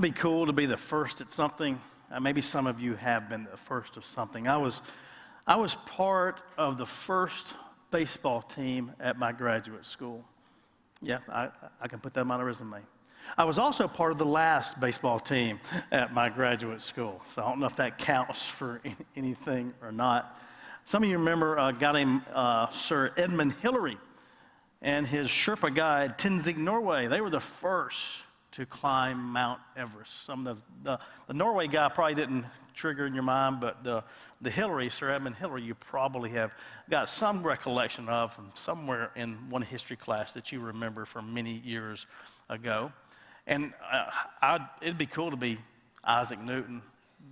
Wouldn't it be cool to be the first at something? Maybe some of you have been the first of something. I was part of the first baseball team at my graduate school. Yeah, I can put that on my resume. I was also part of the last baseball team at my graduate school. So I don't know if that counts for anything or not. Some of you remember a guy named Sir Edmund Hillary and his Sherpa guide, Tenzing Norway. They were the first to climb Mount Everest. Some of the Norway guy probably didn't trigger in your mind, but the Hillary, Sir Edmund Hillary, you probably have got some recollection of from somewhere in one history class that you remember from many years ago. And it'd be cool to be Isaac Newton,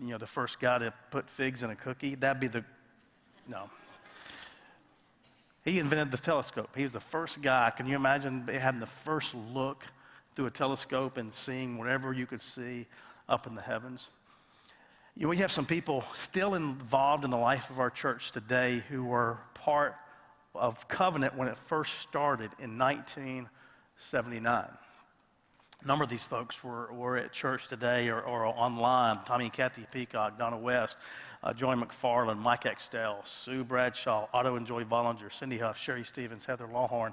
the first guy to put figs in a cookie. That'd be no. He invented the telescope. He was the first guy. Can you imagine having the first look through a telescope and seeing whatever you could see up in the heavens? We have some people still involved in the life of our church today who were part of Covenant when it first started in 1979. A number of these folks were at church today or online. Tommy and Kathy Peacock, Donna West, Joy McFarland, Mike Extell, Sue Bradshaw, Otto and Joy Bollinger, Cindy Huff, Sherry Stevens, Heather Lawhorn.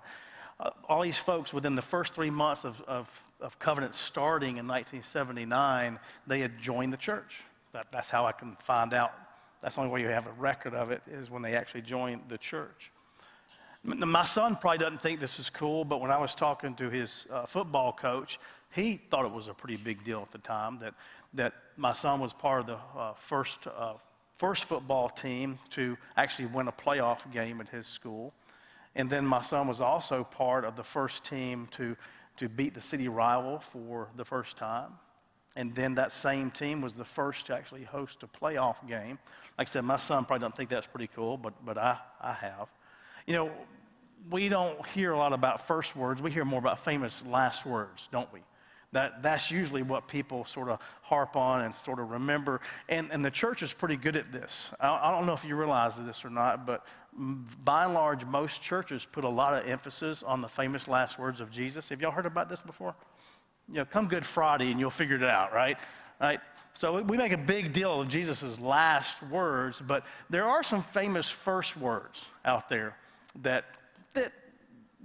All these folks, within the first 3 months of Covenant starting in 1979, they had joined the church. That's how I can find out. That's the only way you have a record of it is when they actually joined the church. My son probably doesn't think this is cool, but when I was talking to his football coach, he thought it was a pretty big deal at the time that my son was part of the first football team to actually win a playoff game at his school. And then my son was also part of the first team to beat the city rival for the first time. And then that same team was the first to actually host a playoff game. Like I said, my son probably don't think that's pretty cool, but I have. We don't hear a lot about first words. We hear more about famous last words, don't we? That's usually what people sort of harp on and sort of remember. And the church is pretty good at this. I don't know if you realize this or not, but by and large, most churches put a lot of emphasis on the famous last words of Jesus. Have y'all heard about this before? Come Good Friday and you'll figure it out, right? Right? So we make a big deal of Jesus' last words, but there are some famous first words out there that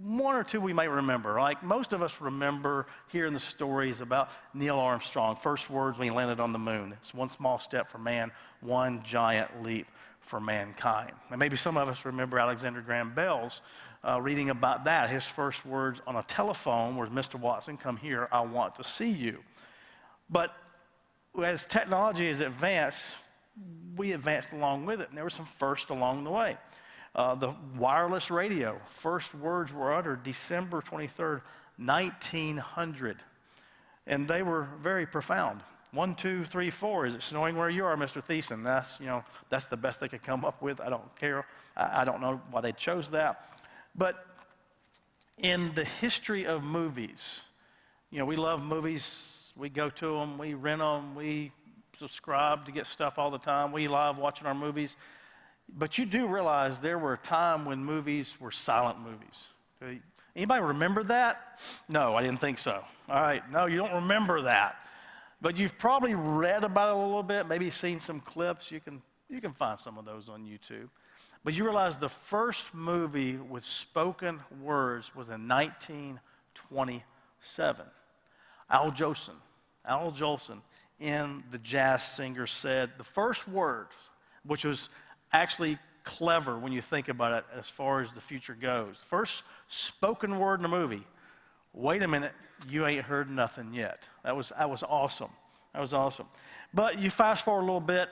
one or two we might remember. Like most of us remember hearing the stories about Neil Armstrong, first words when he landed on the moon. It's one small step for man, one giant leap for mankind. And maybe some of us remember Alexander Graham Bell's reading about that. His first words on a telephone was, "Mr. Watson, come here, I want to see you." But as technology has advanced, we advanced along with it, and there were some firsts along the way. The wireless radio, first words were uttered December 23rd, 1900, and they were very profound. 1, 2, 3, 4. Is it snowing where you are, Mr. Thiessen? That's the best they could come up with. I don't care. I don't know why they chose that. But in the history of movies, we love movies. We go to them. We rent them. We subscribe to get stuff all the time. We love watching our movies. But you do realize there were a time when movies were silent movies. Anybody remember that? No, I didn't think so. All right. No, you don't remember that. But you've probably read about it a little bit, maybe seen some clips. You can find some of those on YouTube. But you realize the first movie with spoken words was in 1927. Al Jolson in The Jazz Singer said the first word, which was actually clever when you think about it as far as the future goes. First spoken word in a movie. Wait a minute, you ain't heard nothing yet. That was awesome. That was awesome. But you fast forward a little bit,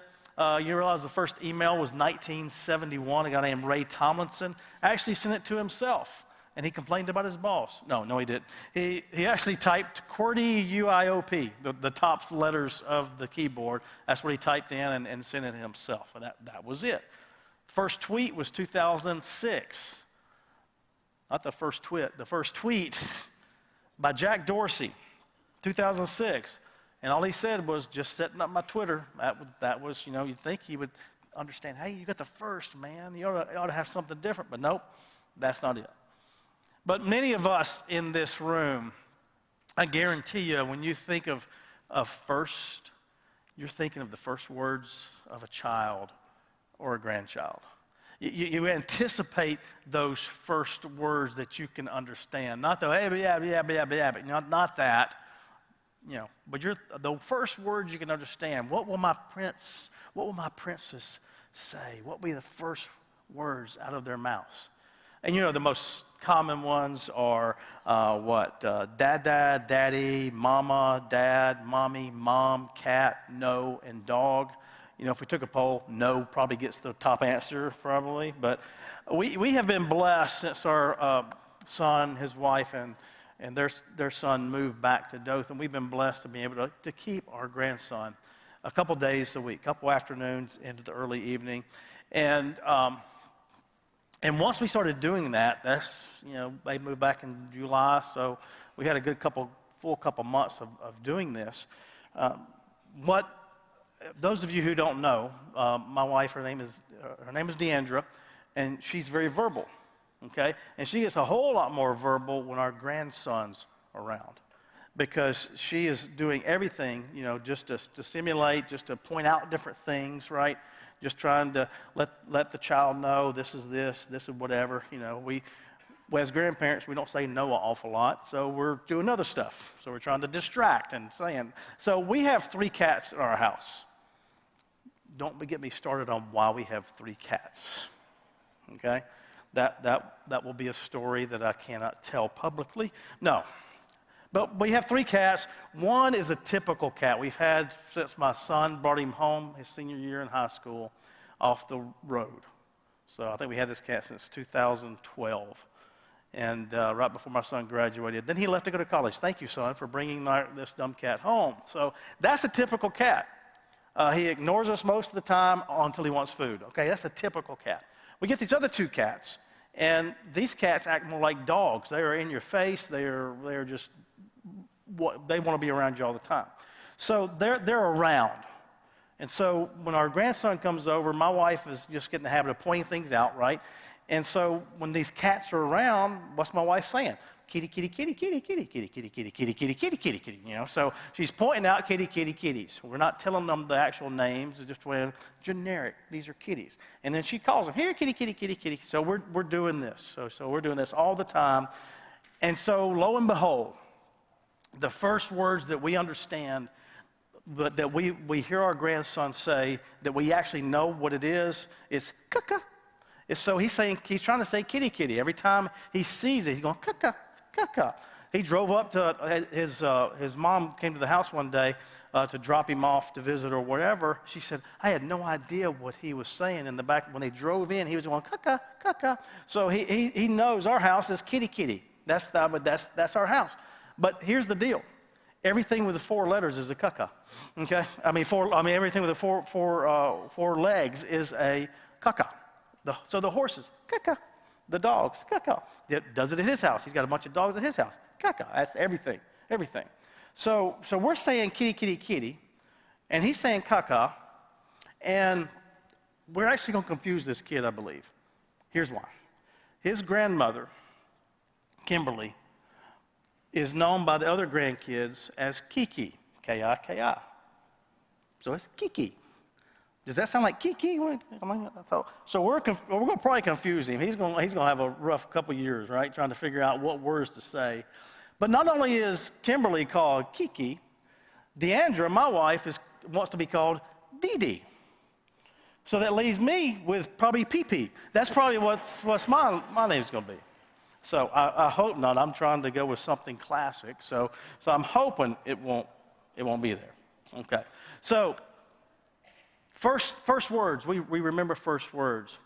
you realize the first email was 1971. A guy named Ray Tomlinson actually sent it to himself, and he complained about his boss. No, he didn't. He actually typed QWERTY UIOP, the top letters of the keyboard. That's what he typed in and sent it himself, and that was it. First tweet was 2006. Not the first twit, the first tweet by Jack Dorsey, 2006. And all he said was, just setting up my Twitter. That was, you'd think he would understand, hey, you got the first, man. You ought to have something different. But nope, that's not it. But many of us in this room, I guarantee you, when you think of of first, you're thinking of the first words of a child or a grandchild. You anticipate those first words that you can understand. Not the, hey, yeah, not that, but the first words you can understand. What will my princess say? What will be the first words out of their mouths? And the most common ones are dad, daddy, mama, dad, mommy, mom, cat, no, and dog. If we took a poll, no probably gets the top answer, probably. But we have been blessed since our son, his wife, and their son moved back to Dothan. We've been blessed to be able to keep our grandson a couple days a week, a couple afternoons into the early evening. And once we started doing that, they moved back in July, so we had a good full couple months of doing this. Those of you who don't know, my wife, her name is Deandra, and she's very verbal, okay? And she gets a whole lot more verbal when our grandson's around, because she is doing everything, just to simulate, just to point out different things, right? Just trying to let the child know this is whatever. We as grandparents, we don't say no an awful lot, so we're doing other stuff. So we're trying to distract and saying. So we have 3 cats in our house. Don't get me started on why we have 3 cats, okay? That will be a story that I cannot tell publicly. No. But we have 3 cats. One is a typical cat we've had since my son brought him home his senior year in high school off the road. So I think we had this cat since 2012, and right before my son graduated. Then he left to go to college. Thank you, son, for bringing this dumb cat home. So that's a typical cat. He ignores us most of the time until he wants food. Okay, that's a typical cat. We get these other 2 cats, and these cats act more like dogs. They are in your face. They are just they want to be around you all the time. So they're around. And so when our grandson comes over, my wife is just getting the habit of pointing things out, right? And so when these cats are around, what's my wife saying? Kitty, kitty, kitty, kitty, kitty, kitty, kitty, kitty, kitty, kitty, kitty, kitty, kitty. So she's pointing out kitty, kitty, kitties. We're not telling them the actual names. It's just generic. These are kitties. And then she calls them, here, kitty, kitty, kitty, kitty. So we're doing this. So we're doing this all the time. And so lo and behold, the first words that we understand, but that we hear our grandson say, that we actually know what it is kaka. So he's trying to say kitty, kitty. Every time he sees it, he's going kaka, kaka. He drove up to his mom came to the house one day to drop him off to visit or whatever. She said, I had no idea what he was saying in the back. When they drove in, he was going kaka, kaka. So he knows our house is kitty, kitty. That's our house. But here's the deal. Everything with the 4 letters is a kaka. Okay? Everything with the four legs is a kaka. So the horses, kaka. The dogs, kaka. Does it at his house? He's got a bunch of dogs at his house. Kaka. That's everything. So we're saying kitty, kitty, kitty, and he's saying kaka, and we're actually going to confuse this kid, I believe. Here's why. His grandmother, Kimberly, is known by the other grandkids as Kiki, K-I-K-I. So it's Kiki. Does that sound like Kiki? So we're going to probably confuse him. He's going to have a rough couple years, right, trying to figure out what words to say. But not only is Kimberly called Kiki, Deandra, my wife, wants to be called Dee Dee. So that leaves me with probably Pee-Pee. That's probably what's my name's going to be. So I hope not. I'm trying to go with something classic. So I'm hoping it won't be there. Okay. So first words. We remember first words.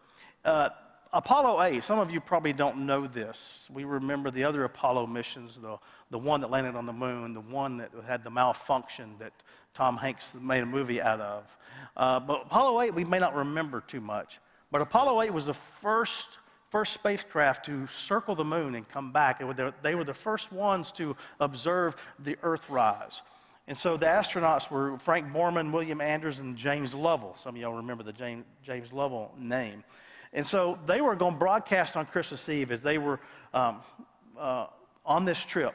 Apollo 8. Some of you probably don't know this. We remember the other Apollo missions. The one that landed on the moon. The one that had the malfunction that Tom Hanks made a movie out of. But Apollo 8 we may not remember too much. But Apollo 8 was the first spacecraft to circle the moon and come back. They were the first ones to observe the Earth rise. And so the astronauts were Frank Borman, William Anders, and James Lovell. Some of y'all remember the James Lovell name. And so they were going to broadcast on Christmas Eve as they were on this trip,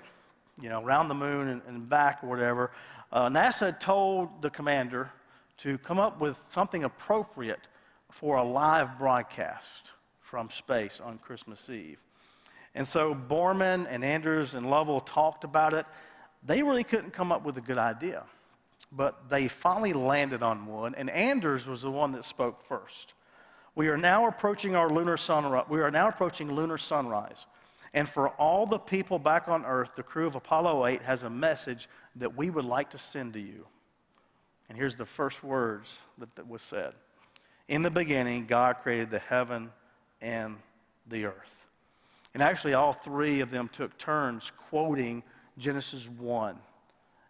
around the moon and back or whatever. NASA had told the commander to come up with something appropriate for a live broadcast from space on Christmas Eve. And so Borman and Andrews and Lovell talked about it. They really couldn't come up with a good idea, but they finally landed on one, and Andrews was the one that spoke first. We are now approaching lunar sunrise. And for all the people back on Earth, the crew of Apollo 8 has a message that we would like to send to you. And here's the first words that was said. In the beginning, God created the heaven and the earth. And actually, all three of them took turns quoting Genesis 1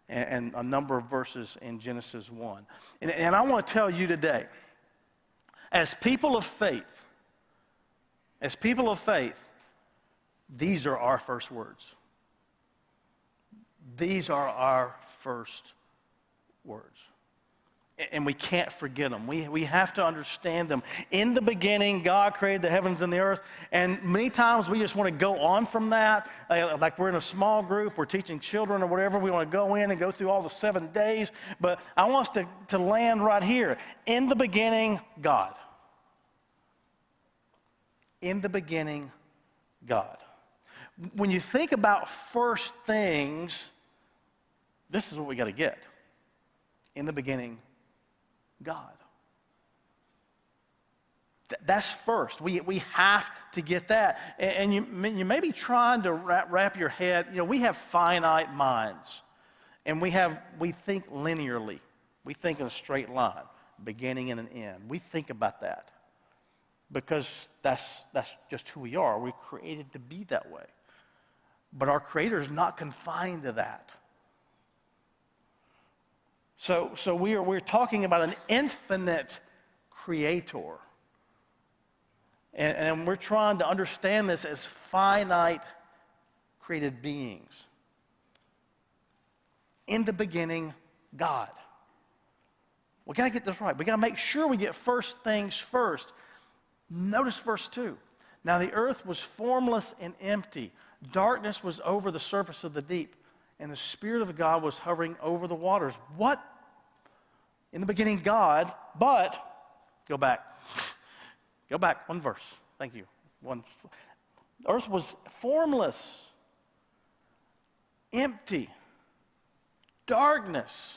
and a number of verses in Genesis 1. And I want to tell you today, as people of faith, these are our first words. These are our first words. And we can't forget them. We have to understand them. In the beginning, God created the heavens and the earth. And many times we just want to go on from that. Like we're in a small group, we're teaching children or whatever. We want to go in and go through all the 7 days. But I want us to land right here. In the beginning, God. In the beginning, God. When you think about first things, this is what we got to get. In the beginning, God. That's first. We have to get that. And you may be trying to wrap your head. You know, we have finite minds. And we think linearly. We think in a straight line, beginning and an end. We think about that. Because that's just who we are. We're created to be that way. But our Creator is not confined to that. So we're talking about an infinite Creator. And we're trying to understand this as finite created beings. In the beginning, God. We got to get this right. We got to make sure we get first things first. Notice verse 2. Now the earth was formless and empty. Darkness was over the surface of the deep, and the Spirit of God was hovering over the waters. What? In the beginning, God, but, go back one verse. Thank you. The earth was formless, empty, darkness.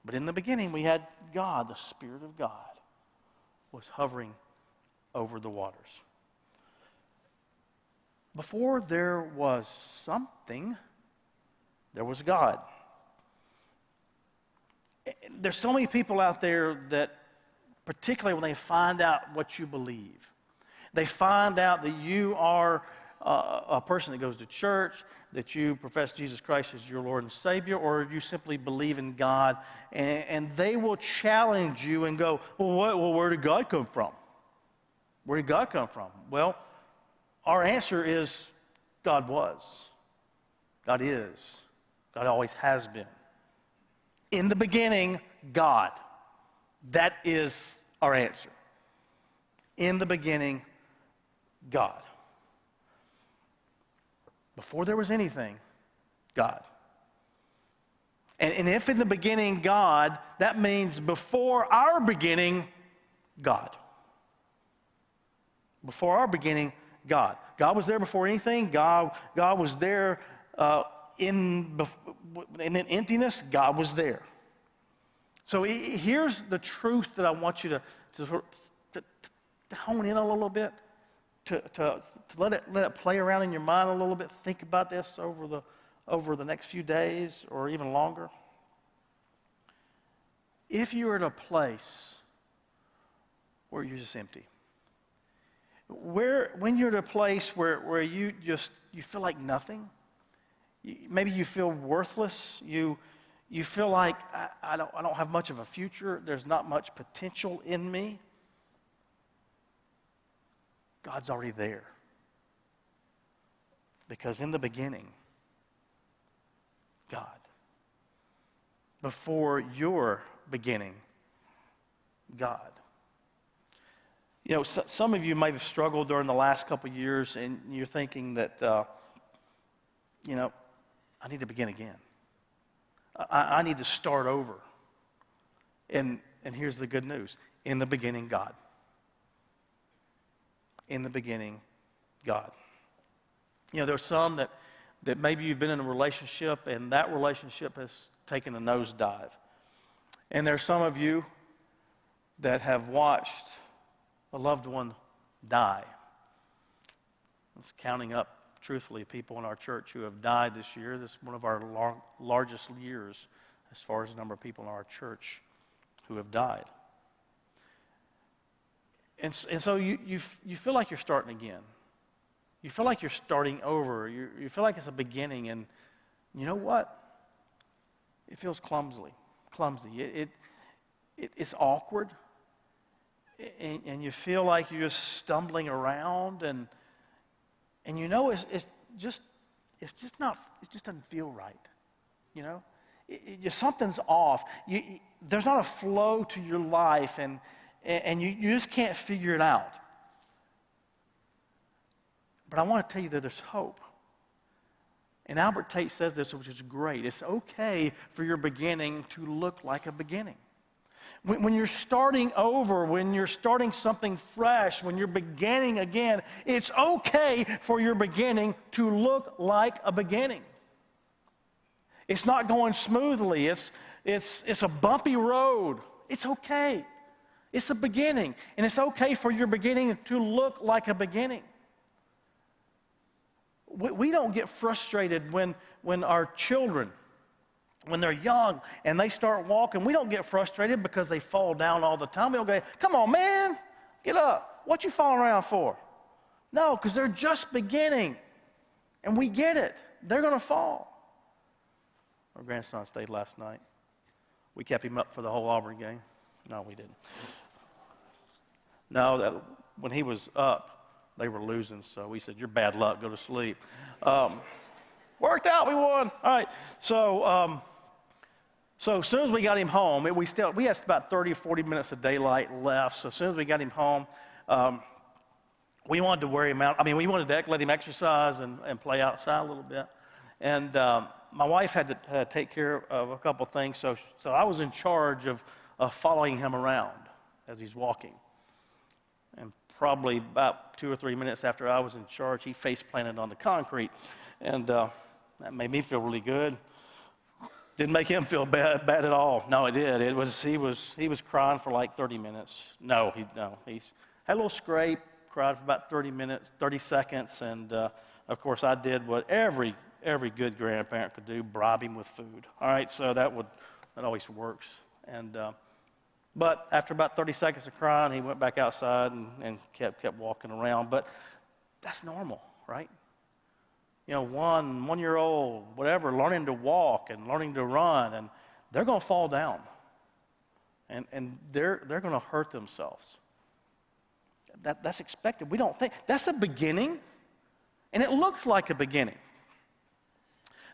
But in the beginning, we had God, the Spirit of God, was hovering over the waters. Before there was something, there was God. There's so many people out there that, particularly when they find out what you believe, they find out that you are a person that goes to church, that you profess Jesus Christ as your Lord and Savior, or you simply believe in God, and they will challenge you and go, well, where did God come from? Where did God come from? Well, our answer is God was. God is. God always has been. In the beginning, God. That is our answer. In the beginning, God. Before there was anything, God. And if in the beginning, God, that means before our beginning, God. Before our beginning, God. God was there before anything. God was there in the emptiness. God was there. So here's the truth that I want you to hone in a little bit, to let it play around in your mind a little bit. Think about this over the next few days or even longer. If you're at a place where you're just empty, when you're at a place where you feel like nothing, maybe you feel worthless, you feel like I don't have much of a future, there's not much potential in me, God's already there. Because in the beginning, God. Before your beginning, God. You know, some of you may have struggled during the last couple of years, and you're thinking that, I need to begin again. I need to start over. And here's the good news. In the beginning, God. In the beginning, God. You know, there's some that maybe you've been in a relationship and that relationship has taken a nosedive. And there's some of you that have watched a loved one die. It's counting up, truthfully, people in our church who have died this year. This is one of our largest years as far as the number of people in our church who have died. And so you feel like you're starting again. You feel like you're starting over. You feel like it's a beginning. And you know what? It feels clumsy. It's awkward. And you feel like you're just stumbling around. And you know it just doesn't feel right. You know? Something's off. There's not a flow to your life. And you just can't figure it out. But I want to tell you that there's hope. And Albert Tate says this, which is great. It's okay for your beginning to look like a beginning. When you're starting over, when you're starting something fresh, when you're beginning again, it's okay for your beginning to look like a beginning. It's not going smoothly. It's a bumpy road. It's okay. It's a beginning. And it's okay for your beginning to look like a beginning. We don't get frustrated when our children, when they're young and they start walking, we don't get frustrated because they fall down all the time. We don't go, come on, man, get up. What you falling around for? No, because they're just beginning. And we get it. They're going to fall. Our grandson stayed last night. We kept him up for the whole Auburn game. No, we didn't. No, when he was up, they were losing, so we said, you're bad luck, go to sleep. Worked out, we won. All right, so as soon as we got him home, we had about 30, 40 minutes of daylight left, so as soon as we got him home, we wanted to wear him out. I mean, we wanted to let him exercise and play outside a little bit. And my wife had to take care of a couple things, so I was in charge of following him around as he's walking. And probably about 2 or 3 minutes after I was in charge, he face planted on the concrete, and that made me feel really good. Didn't make him feel bad at all. No, it did. He was crying for like 30 minutes. He had a little scrape, cried for about 30 seconds, and of course I did what every good grandparent could do: bribe him with food. All right, so that always works. And but after about 30 seconds of crying, he went back outside and kept walking around. But that's normal, right? You know, 1-year-old, whatever, learning to walk and learning to run, and they're going to fall down. And they're going to hurt themselves. That's expected. We don't think. That's a beginning, and it looks like a beginning.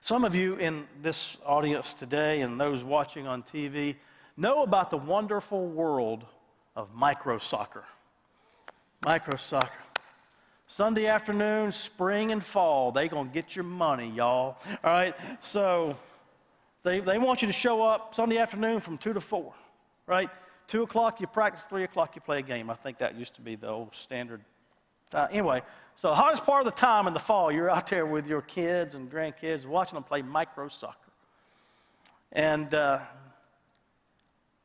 Some of you in this audience today and those watching on TV know about the wonderful world of micro soccer. Micro soccer. Sunday afternoon, spring and fall, they going to get your money, y'all. All right? So they want you to show up Sunday afternoon from 2 to 4, right? 2 o'clock you practice, 3 o'clock you play a game. I think that used to be the old standard time. Anyway, so the hottest part of the time in the fall, you're out there with your kids and grandkids watching them play micro soccer. And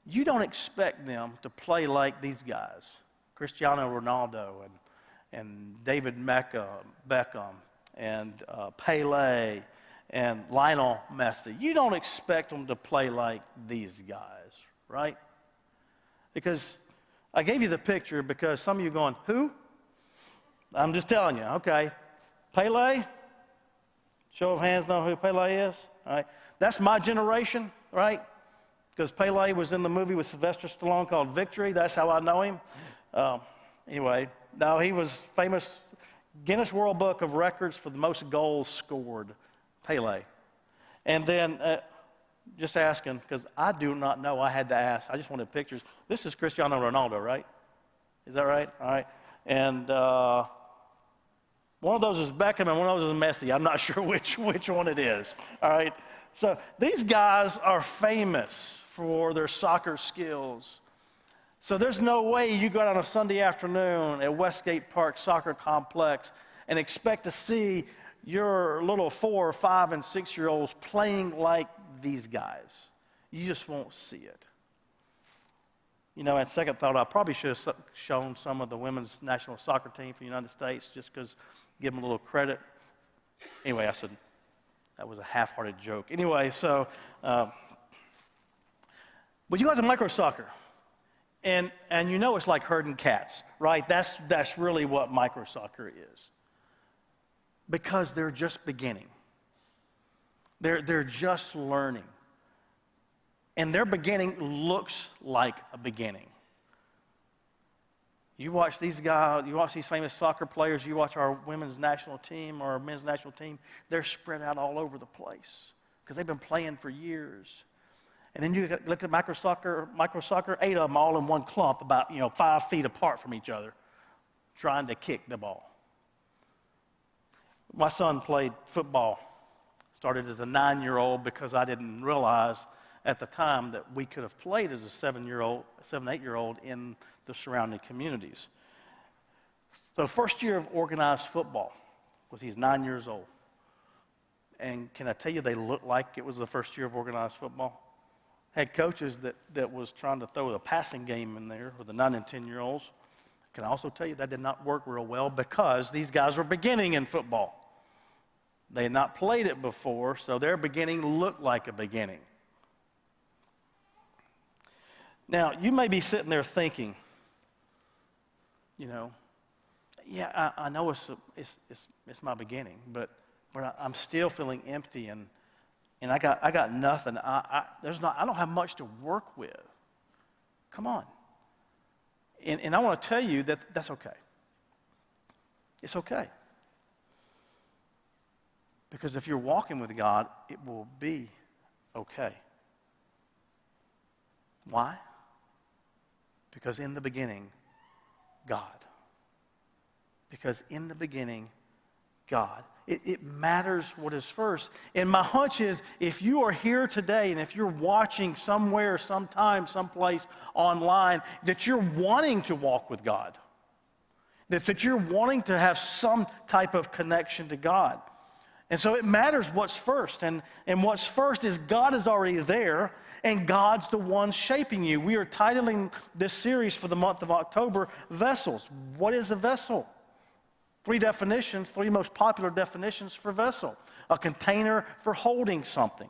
you don't expect them to play like these guys, Cristiano Ronaldo and David Beckham and Pele and Lionel Messi. You don't expect them to play like these guys, right? Because I gave you the picture because some of you are going, who? I'm just telling you, okay. Pele? Show of hands know who Pele is? All right. That's my generation, right? Because Pele was in the movie with Sylvester Stallone called Victory. That's how I know him. Anyway, no, he was famous Guinness World Book of Records for the most goals scored, Pele. And then, just asking, because I do not know, I had to ask. I just wanted pictures. This is Cristiano Ronaldo, right? Is that right? All right. And one of those is Beckham and one of those is Messi. I'm not sure which one it is. All right. So these guys are famous for their soccer skills. So there's no way you go out on a Sunday afternoon at Westgate Park Soccer Complex and expect to see your little 4, 5, and 6-year-olds playing like these guys. You just won't see it. You know, at second thought, I probably should have shown some of the women's national soccer team for the United States just because, give them a little credit. Anyway, I said, that was a half-hearted joke. Anyway, so, but you got the micro soccer. And you know it's like herding cats, right? That's really what micro soccer is. Because they're just beginning. They're just learning. And their beginning looks like a beginning. You watch these guys, you watch these famous soccer players, you watch our women's national team or our men's national team, they're spread out all over the place because they've been playing for years. And then you look at micro soccer, 8 of them all in one clump about 5 feet apart from each other, trying to kick the ball. My son played football, started as a 9-year-old because I didn't realize at the time that we could have played as a 7, 8-year-old in the surrounding communities. So first year of organized football was he's 9 years old. And can I tell you, they looked like it was the first year of organized football. Had coaches that was trying to throw a passing game in there with the 9 and 10-year-olds. Can I also tell you that did not work real well because these guys were beginning in football. They had not played it before, so their beginning looked like a beginning. Now, you may be sitting there thinking, yeah, I know it's my beginning, but I'm still feeling empty and I got nothing. I don't have much to work with. Come on. And I want to tell you that that's okay. It's okay. Because if you're walking with God, it will be okay. Why? Because in the beginning, God. Because in the beginning, God. It matters what is first. And my hunch is, if you are here today and if you're watching somewhere, sometime, someplace online, that you're wanting to walk with God. That you're wanting to have some type of connection to God. And so it matters what's first. And what's first is God is already there, and God's the one shaping you. We are titling this series for the month of October, Vessels. What is a vessel? 3 definitions, 3 most popular definitions for vessel. A container for holding something.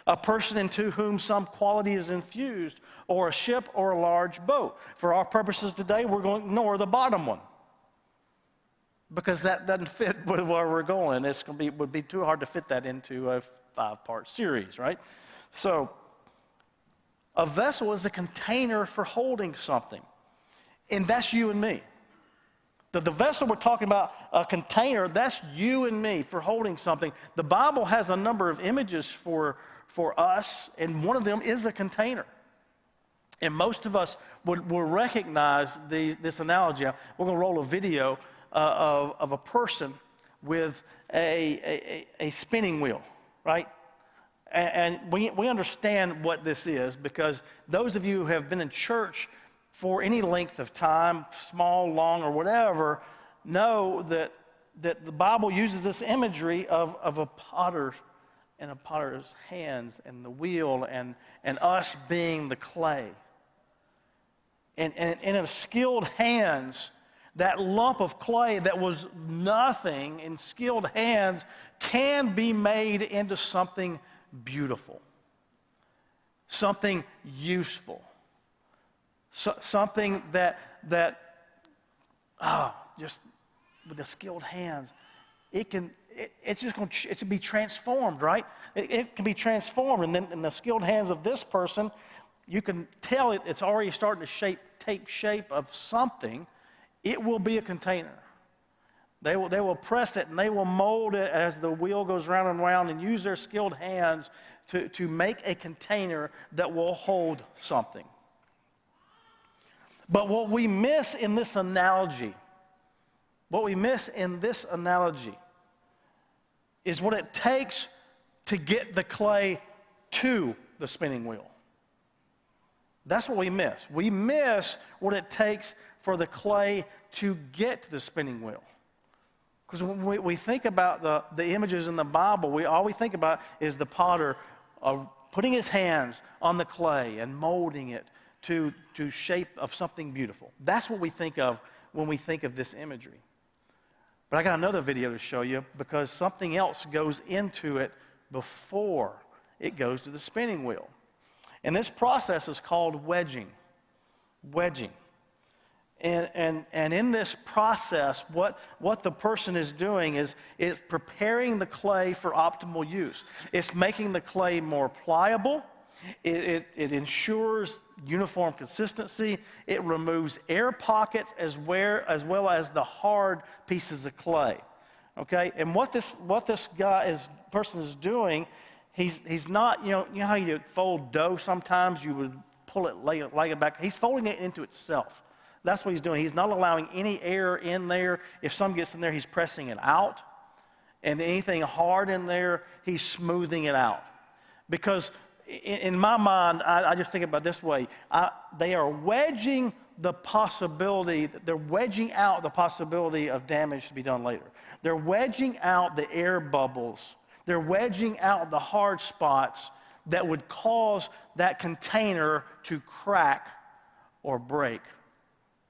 A person into whom some quality is infused, or a ship or a large boat. For our purposes today, we're going to ignore the bottom one, because that doesn't fit with where we're going. It would be too hard to fit that into a 5-part series, right? So, a vessel is a container for holding something. And that's you and me. The vessel we're talking about, a container, that's you and me for holding something. The Bible has a number of images for us, and one of them is a container. And most of us will recognize this analogy. We're going to roll a video of a person with a spinning wheel, right? And we understand what this is because those of you who have been in church for any length of time, small, long, or whatever, know that the Bible uses this imagery of a potter and a potter's hands and the wheel and us being the clay. And in skilled hands, that lump of clay that was nothing in skilled hands can be made into something beautiful, something useful, something that just with the skilled hands, it's going to be transformed, right? It can be transformed, and then in the skilled hands of this person, you can tell it's already starting to take shape of something. It will be a container. They will press it and they will mold it as the wheel goes round and round and use their skilled hands to make a container that will hold something. But what we miss in this analogy is what it takes to get the clay to the spinning wheel. That's what we miss. We miss what it takes for the clay to get to the spinning wheel. Because when we think about the images in the Bible, all we think about is the potter putting his hands on the clay and molding it to shape of something beautiful. That's what we think of when we think of this imagery. But I got another video to show you because something else goes into it before it goes to the spinning wheel. And this process is called wedging. Wedging. And in this process, what the person is doing is preparing the clay for optimal use. It's making the clay more pliable. It ensures uniform consistency. It removes air pockets as well as the hard pieces of clay. Okay, and what this person is doing, he's not, you know how you fold dough sometimes, you would pull it, lay it back. He's folding it into itself. That's what he's doing. He's not allowing any air in there. If some gets in there, he's pressing it out. And anything hard in there, he's smoothing it out. Because in my mind, I just think about it this way. They are wedging the possibility, they're wedging out the possibility of damage to be done later. They're wedging out the air bubbles. They're wedging out the hard spots that would cause that container to crack or break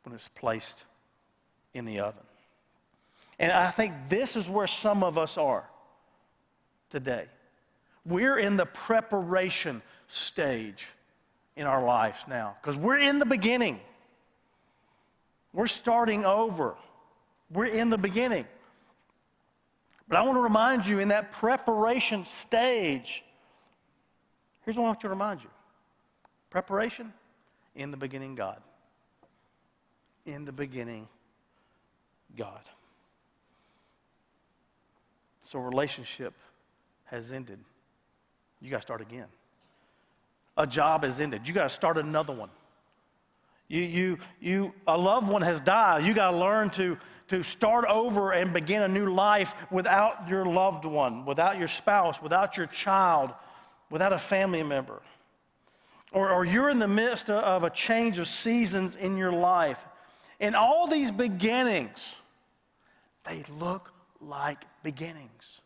when it's placed in the oven. And I think this is where some of us are today. We're in the preparation stage in our lives now because we're in the beginning. We're starting over. We're in the beginning. But I want to remind you, in that preparation stage, here's what I want to remind you. Preparation, in the beginning, God. In the beginning, God. So a relationship has ended. You got to start again. A job has ended. You got to start another one. A loved one has died. You got to learn to start over and begin a new life without your loved one, without your spouse, without your child, without a family member. Or you're in the midst of a change of seasons in your life. And all these beginnings, they look like beginnings.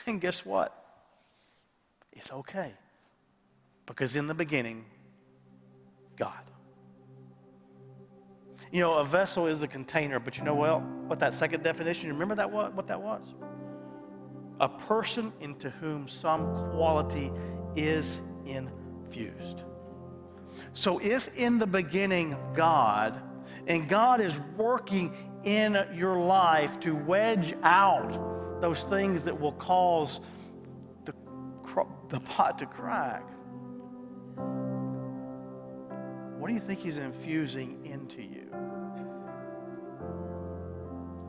And guess what? It's okay. Because in the beginning, God. You know, a vessel is a container, but you know what that second definition, remember that what that was? A person into whom some quality is infused. So if in the beginning God, and God is working in your life to wedge out those things that will cause the pot to crack, what do you think he's infusing into you?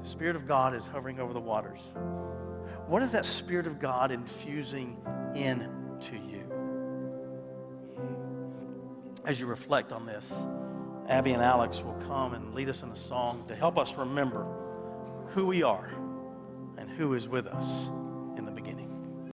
The Spirit of God is hovering over the waters. What is that Spirit of God infusing into you? As you reflect on this, Abby and Alex will come and lead us in a song to help us remember who we are and who is with us